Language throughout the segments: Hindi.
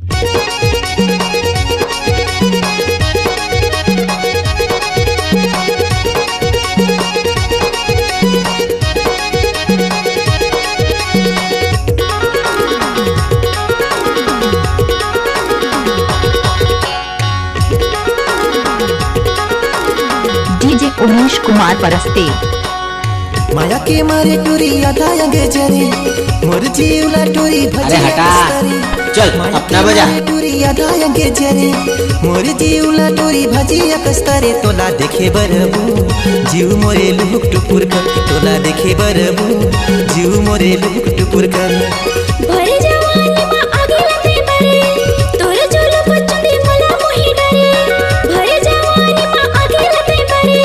डीजे उमेश कुमार परस्ते। माया के मारे टूरी आधा अंगे जरे मोर जीवला टूरी भजी हटा चल अपना बजा टूरी आधा अंगे जरे मोर जीवला टूरी भजी कस्तरे तोला देखे बरबू जीव मोरे लुक टुकुर कर तोला देखे बरबू जीव मोरे लुक टुकुर कर भरे जवानी मा आगे लते बरे तोर जोलो बचंदी मला मोही डरे भरे जवानी मा आगे लते बरे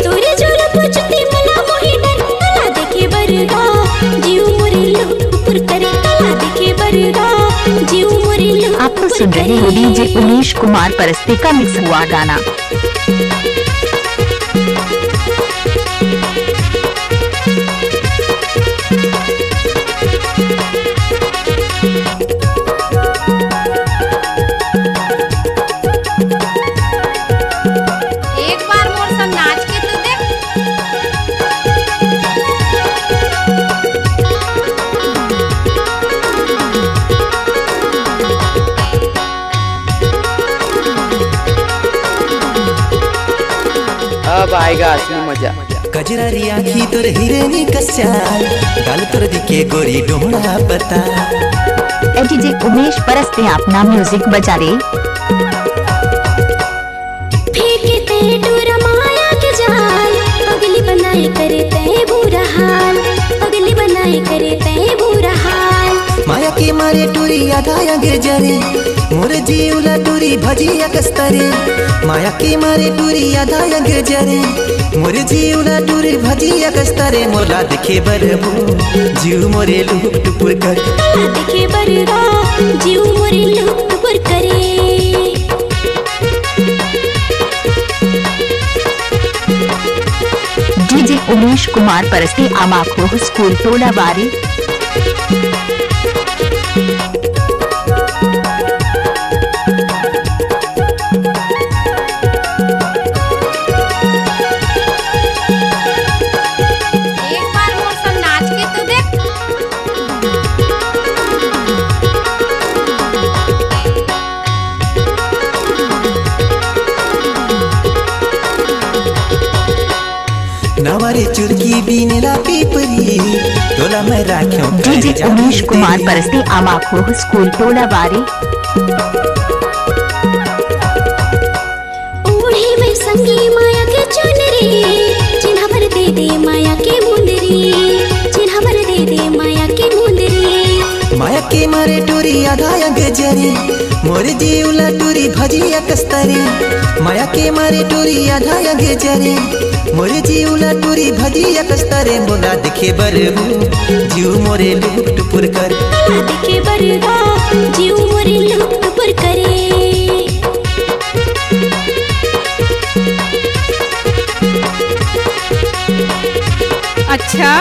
तोर जोलो बचंदी मला मोही डरे तला देखे बरगा जीव मोरे लुक करे तला देखे बरगा जीव मोरे लुक। आप तो सुन रहे हो डीजे उमेश कुमार परस्ते का मिक्स हुआ गाना। अब आएगा असली मजा। कजरारी आँखी तोर हिरनी कस्याल गाल तोर दिखे गोरी डोहड़ा पता। डीजे उमेश परस्ते अपना म्यूजिक बजा रे। फेंकते डोर माया के जाल पगली बनाए करे ते बुरा हाल पगली बनाए करे ते बुरा हाल। माया के मारे टूरी आधा अंगे जरे मोर जीवला टूरी भजी कस्तरे माया के मारे टूरी आधा अंगे जरे मोर जीवला टूरी भजी कस्तरे मोला देखे बरबू जीव मोरे लुक टुकुर कर तला देखे बरगा जीव मोरे लुक टुकुर करे। डीजे उमेश कुमार परस्ते आमाखो स्कूल टोला बारी। नवारे चुरकी बीनेला पीपरी तोला मैं राख्यो। डीजे उमेश कुमार परस्ते आमाखो स्कूल टोला बारी। ओढ़े में संगी माया के चुनरी चिन्हा भर दे दे माया के मुंदरी चिन्हा भर दे दे माया के मुंदरी। माया के मारे टूरी आधा अंगे जरे मोर जीवला टूरी भजी कस्तरे माया के मारे टूरी आधा अंगे जरे मोर जीवला टूरी भजी कस्तरे मोला देखे बरबू जीव मोरे लुक टुकुर कर तला देखे बरगा जीव मोरे लुक टुकुर करे। अच्छा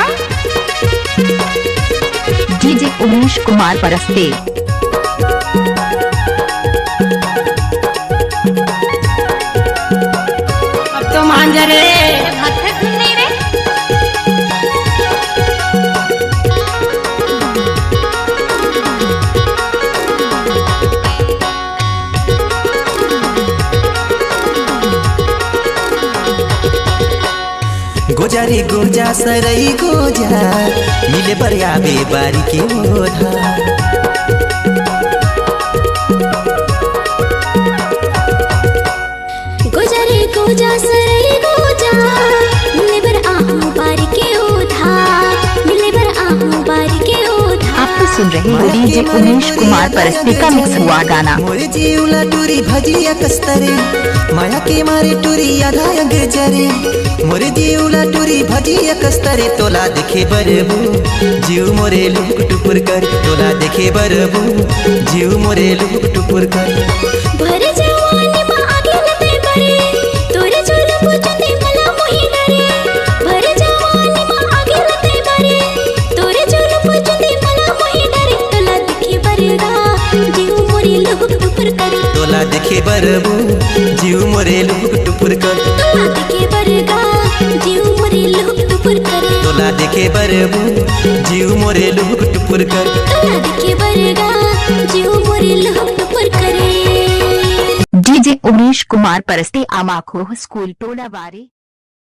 डीजे उमेश कुमार परस्ते। अब तो मान जा रे माथे सुन नहीं रे। गोजारी गोजा सरई गोजा मिले बरियाबे बारी के ओढ़ा। गोजरे गोजा सरई गोजा मिले बर आहू बारी के ओधा मिले बर आहू बारी के ओधा। आप तो सुन रहे हो डीजे उमेश कुमार परस्ते का मिक्स हुआ गाना। मोरे जीवला टूरी भजी कस्तरे माया के मारे टूरी आधा अंगे जरे मोरे जीवला टूरी भजी कस्तरे तोला देखे बरबू जीव मोरे लुक टुकुर कर तोला देखे बरबू जीव मोरे लुक टुकुर कर। भरे जवानी मा आगे लते बरे तोरे जोलो बचंदी मला मोही डरे भरे जवानी मा आगे लते बरे तोरे जोलो बचंदी मला मोही डरे तला देखे बरगा जीव मोरे लुक टुपुर करे तोला देखे बरबू जीव मोरे लुक टुपुर कर तोला देखे बरगा जीव मोरे लुक टुपुर करे तोला देखे बरबू जीव मोरे लुक टुपुर कर तोला देखे बरगा जीव मोरे लुक टुपुर करे डीजे उमेश कुमार परस्ते आमाखो स्कूल टोलावारी।